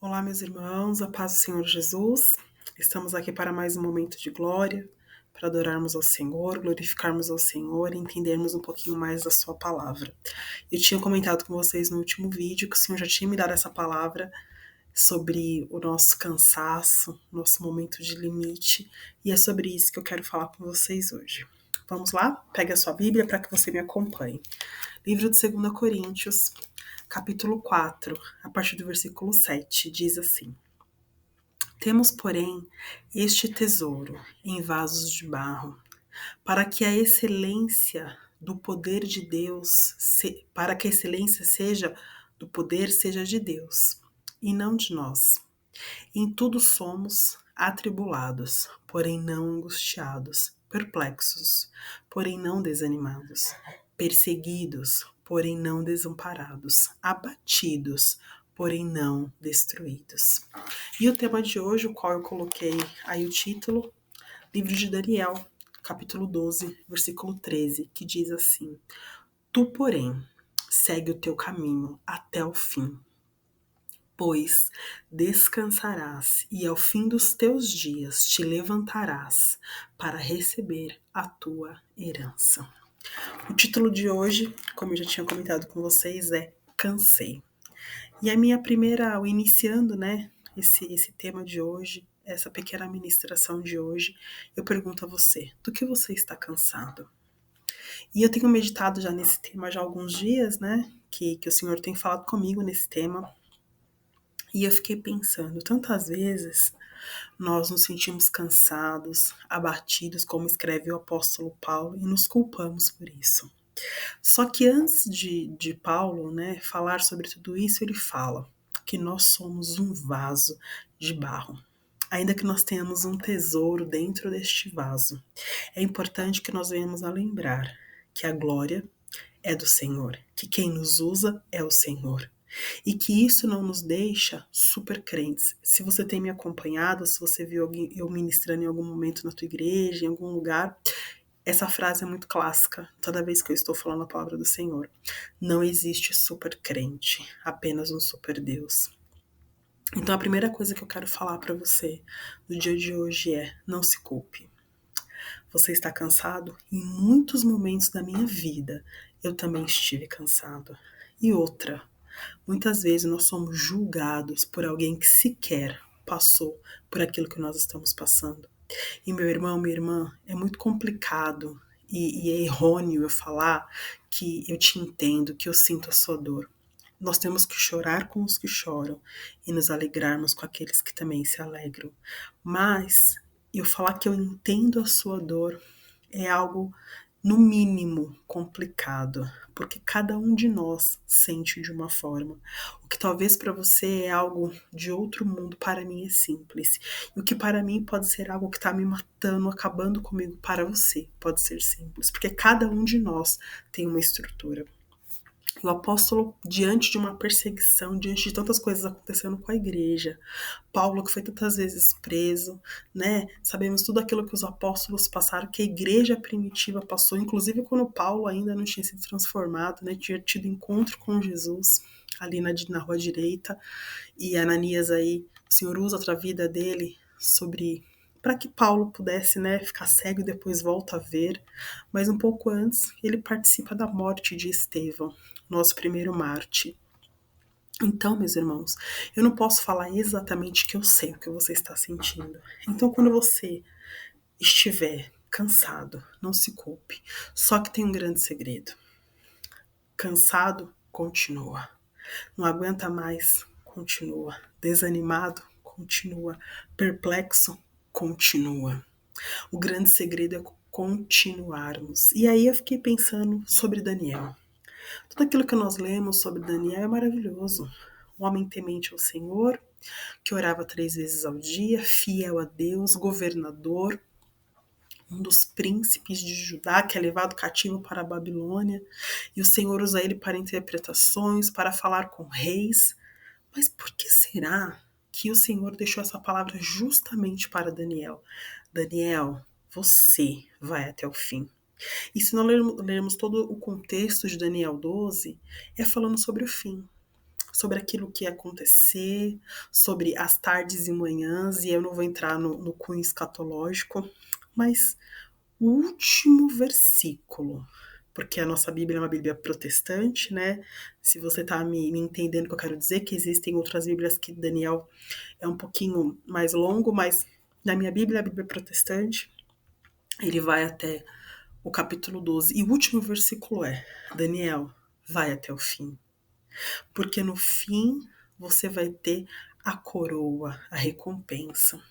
Olá, meus irmãos, a paz do Senhor Jesus. Estamos aqui para mais um momento de glória, para adorarmos ao Senhor, glorificarmos ao Senhor e entendermos um pouquinho mais da Sua palavra. Eu tinha comentado com vocês no último vídeo que o Senhor já tinha me dado essa palavra sobre o nosso cansaço, nosso momento de limite, e é sobre isso que eu quero falar com vocês hoje. Vamos lá? Pegue a sua Bíblia para que você me acompanhe. Livro de 2 Coríntios, capítulo 4, a partir do versículo 7, diz assim: Temos, porém, este tesouro em vasos de barro, para que a excelência do poder de Deus, para que a excelência seja do poder seja de Deus, e não de nós. Em tudo somos atribulados, porém não angustiados, perplexos, porém não desanimados, perseguidos, porém não desamparados, abatidos, porém não destruídos. E o tema de hoje, o qual eu coloquei aí o título, livro de Daniel, capítulo 12, versículo 13, que diz assim: Tu, porém, segue o teu caminho até o fim, pois descansarás e ao fim dos teus dias te levantarás para receber a tua herança. O título de hoje, como eu já tinha comentado com vocês, é Cansei. E a minha primeira, o iniciando, né, esse tema de hoje, essa pequena ministração de hoje, eu pergunto a você, do que você está cansado? E eu tenho meditado já nesse tema já há alguns dias, né, que o Senhor tem falado comigo nesse tema. E eu fiquei pensando, tantas vezes nós nos sentimos cansados, abatidos, como escreve o apóstolo Paulo, e nos culpamos por isso. Só que antes de Paulo, né, falar sobre tudo isso, ele fala que nós somos um vaso de barro. Ainda que nós tenhamos um tesouro dentro deste vaso, é importante que nós venhamos a lembrar que a glória é do Senhor, que quem nos usa é o Senhor. E que isso não nos deixa super crentes. Se você tem me acompanhado, se você viu alguém, eu ministrando em algum momento na tua igreja, em algum lugar, essa frase é muito clássica, toda vez que eu estou falando a palavra do Senhor. Não existe super crente, apenas um super Deus. Então a primeira coisa que eu quero falar para você no dia de hoje é: não se culpe. Você está cansado? Em muitos momentos da minha vida eu também estive cansado. E outra, muitas vezes nós somos julgados por alguém que sequer passou por aquilo que nós estamos passando. E meu irmão, minha irmã, é muito complicado e é errôneo eu falar que eu te entendo, que eu sinto a sua dor. Nós temos que chorar com os que choram e nos alegrarmos com aqueles que também se alegram. Mas eu falar que eu entendo a sua dor é algo, no mínimo, complicado, porque cada um de nós sente de uma forma. O que talvez para você é algo de outro mundo, para mim é simples. E o que para mim pode ser algo que está me matando, acabando comigo, para você pode ser simples, porque cada um de nós tem uma estrutura. O apóstolo, diante de uma perseguição, diante de tantas coisas acontecendo com a igreja, Paulo, que foi tantas vezes preso, né? Sabemos tudo aquilo que os apóstolos passaram, que a igreja primitiva passou, inclusive quando Paulo ainda não tinha sido transformado, né? Tinha tido encontro com Jesus ali na rua direita, e Ananias aí, o Senhor usa outra vida dele sobre para que Paulo pudesse, né, ficar cego e depois volta a ver. Mas um pouco antes, ele participa da morte de Estevão, nosso primeiro mártir. Então, meus irmãos, eu não posso falar exatamente que eu sei o que você está sentindo. Então, quando você estiver cansado, não se culpe. Só que tem um grande segredo. Cansado, continua. Não aguenta mais, continua. Desanimado, continua. Perplexo, continua. O grande segredo é continuarmos. E aí eu fiquei pensando sobre Daniel. Tudo aquilo que nós lemos sobre Daniel é maravilhoso. Um homem temente ao Senhor, que orava 3 vezes ao dia, fiel a Deus, governador, um dos príncipes de Judá, que é levado cativo para a Babilônia, e o Senhor usa ele para interpretações, para falar com reis. Mas por que será que o Senhor deixou essa palavra justamente para Daniel? Daniel, você vai até o fim. E se nós lermos todo o contexto de Daniel 12, é falando sobre o fim. sobre aquilo que ia acontecer, sobre as tardes e manhãs, e eu não vou entrar no cunho escatológico, mas o último versículo, porque a nossa Bíblia é uma Bíblia protestante, né? Se você tá me entendendo o que eu quero dizer, que existem outras Bíblias que Daniel é um pouquinho mais longo, mas na minha Bíblia, a Bíblia protestante, ele vai até o capítulo 12. E o último versículo é: Daniel, vai até o fim. Porque no fim você vai ter a coroa, a recompensa.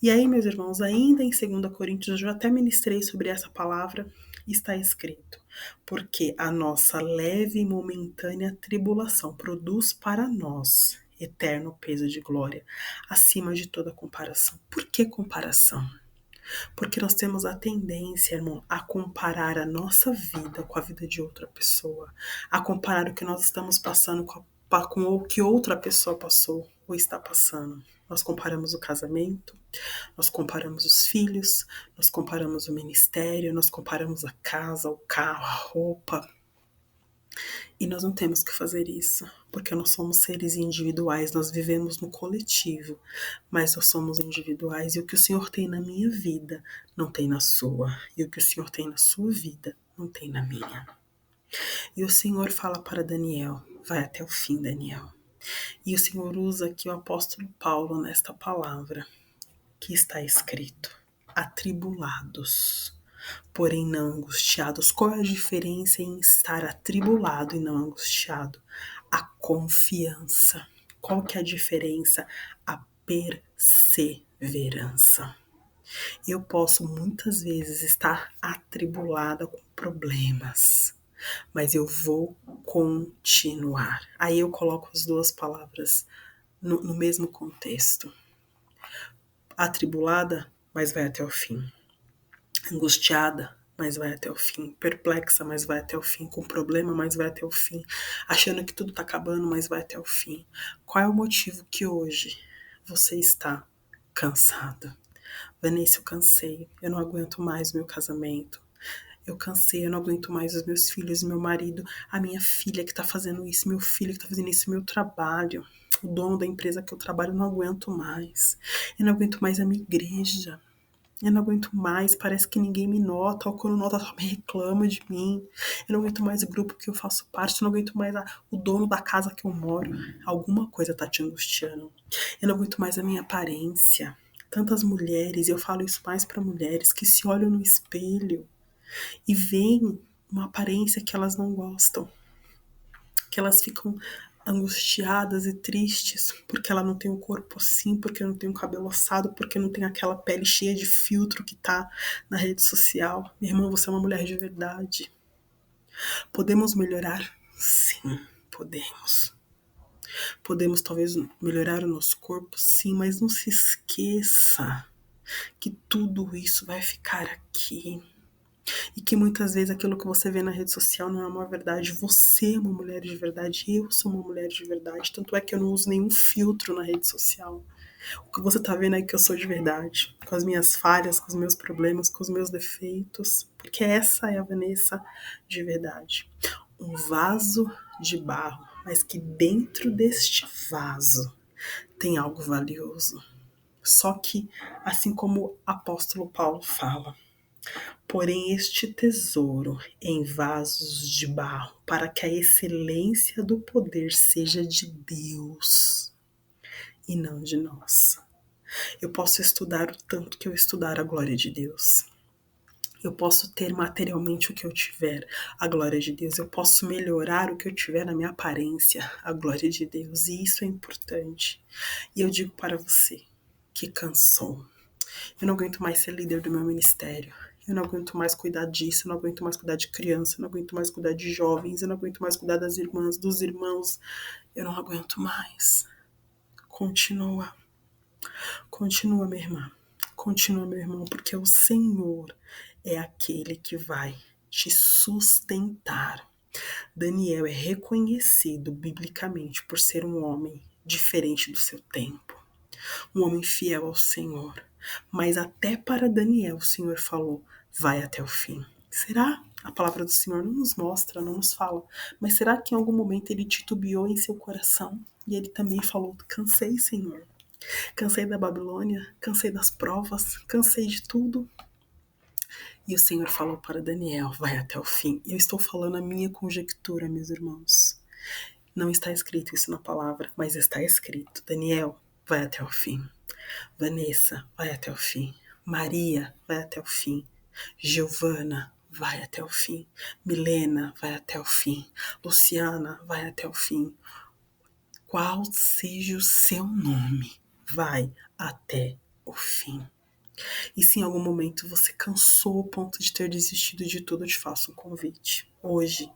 E aí, meus irmãos, ainda em 2 Coríntios, eu já até ministrei sobre essa palavra, está escrito: porque a nossa leve e momentânea tribulação produz para nós eterno peso de glória, acima de toda comparação. Por que comparação? Porque nós temos a tendência, irmão, a comparar a nossa vida com a vida de outra pessoa, a comparar o que nós estamos passando com o que outra pessoa passou ou está passando. Nós comparamos o casamento, nós comparamos os filhos, nós comparamos o ministério, nós comparamos a casa, o carro, a roupa. E nós não temos que fazer isso, porque nós somos seres individuais, nós vivemos no coletivo, mas nós somos individuais e o que o Senhor tem na minha vida não tem na sua, e o que o Senhor tem na sua vida não tem na minha. E o Senhor fala para Daniel: vai até o fim, Daniel. E o Senhor usa aqui o apóstolo Paulo nesta palavra que está escrito: atribulados, porém não angustiados. Qual é a diferença em estar atribulado e não angustiado? A confiança. Qual que é a diferença? A perseverança. Eu posso muitas vezes estar atribulada com problemas, mas eu vou continuar. Aí eu coloco as duas palavras no mesmo contexto. Atribulada, mas vai até o fim. Angustiada, mas vai até o fim. Perplexa, mas vai até o fim. Com problema, mas vai até o fim. Achando que tudo tá acabando, mas vai até o fim. Qual é o motivo que hoje você está cansada? Vanessa, eu cansei. Eu não aguento mais o meu casamento. Eu cansei, eu não aguento mais os meus filhos, meu marido, a minha filha que tá fazendo isso, meu filho que tá fazendo isso, meu trabalho. O dono da empresa que eu trabalho, eu não aguento mais. Eu não aguento mais a minha igreja. Eu não aguento mais, parece que ninguém me nota, ou quando nota só me reclama de mim. Eu não aguento mais o grupo que eu faço parte, eu não aguento mais o dono da casa que eu moro. Alguma coisa tá te angustiando. Eu não aguento mais a minha aparência. Tantas mulheres, e eu falo isso mais para mulheres, que se olham no espelho e veem uma aparência que elas não gostam. Que elas ficam angustiadas e tristes porque ela não tem um corpo assim, porque não tem um cabelo assado, porque não tem aquela pele cheia de filtro que tá na rede social. Minha irmã, você é uma mulher de verdade. Podemos melhorar? Sim, podemos. Podemos talvez melhorar o nosso corpo? Sim, mas não se esqueça que tudo isso vai ficar aqui. E que muitas vezes aquilo que você vê na rede social não é uma verdade. Você é uma mulher de verdade, eu sou uma mulher de verdade. Tanto é que eu não uso nenhum filtro na rede social. O que você tá vendo aí que eu sou de verdade, com as minhas falhas, com os meus problemas, com os meus defeitos. Porque essa é a Vanessa de verdade. Um vaso de barro, mas que dentro deste vaso tem algo valioso. Só que, assim como o apóstolo Paulo fala, porém este tesouro em vasos de barro, para que a excelência do poder seja de Deus e não de nós. Eu posso estudar o tanto que eu estudar a glória de Deus. Eu posso ter materialmente o que eu tiver, a glória de Deus. Eu posso melhorar o que eu tiver na minha aparência, a glória de Deus. E isso é importante. E eu digo para você que cansou. Eu não aguento mais ser líder do meu ministério. Eu não aguento mais cuidar disso, eu não aguento mais cuidar de criança, eu não aguento mais cuidar de jovens, eu não aguento mais cuidar das irmãs, dos irmãos. Eu não aguento mais. Continua. Continua, minha irmã. Continua, meu irmão, porque o Senhor é aquele que vai te sustentar. Daniel é reconhecido biblicamente por ser um homem diferente do seu tempo, um homem fiel ao Senhor. Mas até para Daniel o Senhor falou: vai até o fim. Será A palavra do Senhor não nos mostra, não nos fala. Mas será que em algum momento ele titubeou em seu coração? E ele também falou: cansei, Senhor. Cansei da Babilônia, cansei das provas, cansei de tudo. E o Senhor falou para Daniel: vai até o fim. E eu estou falando a minha conjectura, meus irmãos. Não está escrito isso na palavra, mas está escrito: Daniel, vai até o fim. Vanessa, vai até o fim. Maria, vai até o fim. Giovana, vai até o fim. Milena, vai até o fim. Luciana, vai até o fim. Qual seja o seu nome, vai até o fim. E se em algum momento você cansou ao ponto de ter desistido de tudo, eu te faço um convite. Hoje,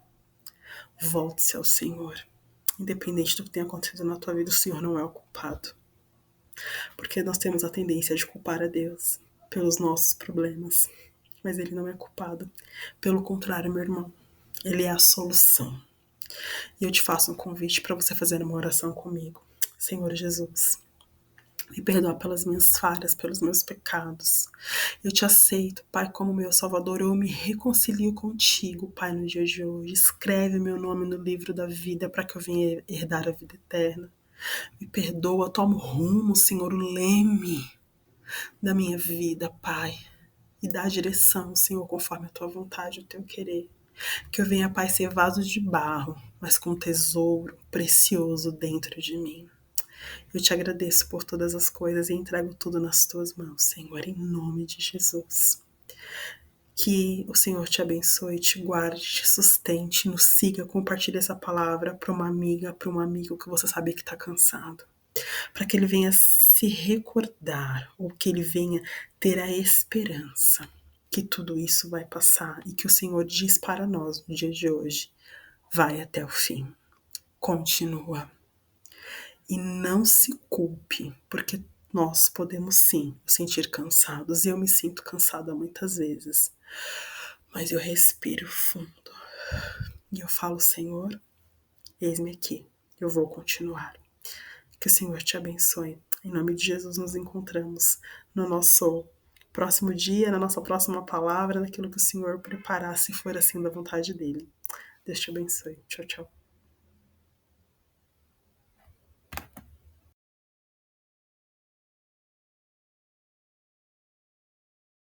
volte-se ao Senhor. Independente do que tenha acontecido na tua vida, o Senhor não é o culpado. Porque nós temos a tendência de culpar a Deus pelos nossos problemas. Mas Ele não é culpado. Pelo contrário, meu irmão, Ele é a solução. E eu te faço um convite para você fazer uma oração comigo. Senhor Jesus, me perdoa pelas minhas falhas, pelos meus pecados. Eu te aceito, Pai, como meu Salvador. Eu me reconcilio contigo, Pai, no dia de hoje. Escreve meu nome no livro da vida para que eu venha herdar a vida eterna. Me perdoa, toma o rumo, Senhor, o leme da minha vida, Pai. E dá a direção, Senhor, conforme a tua vontade, o teu querer. Que eu venha, Pai, ser vaso de barro, mas com tesouro precioso dentro de mim. Eu te agradeço por todas as coisas e entrego tudo nas tuas mãos, Senhor, em nome de Jesus. Que o Senhor te abençoe, te guarde, te sustente, nos siga, compartilhe essa palavra para uma amiga, para um amigo que você sabe que está cansado. Para que ele venha se recordar, ou que ele venha ter a esperança que tudo isso vai passar e que o Senhor diz para nós no dia de hoje: vai até o fim, continua. E não se culpe, porque nós podemos sim nos sentir cansados, e eu me sinto cansada muitas vezes. Mas eu respiro fundo e eu falo: Senhor, eis-me aqui, eu vou continuar. Que o Senhor te abençoe. Em nome de Jesus, nos encontramos no nosso próximo dia, na nossa próxima palavra, naquilo que o Senhor preparar, se for assim da vontade dele. Deus te abençoe. Tchau, tchau.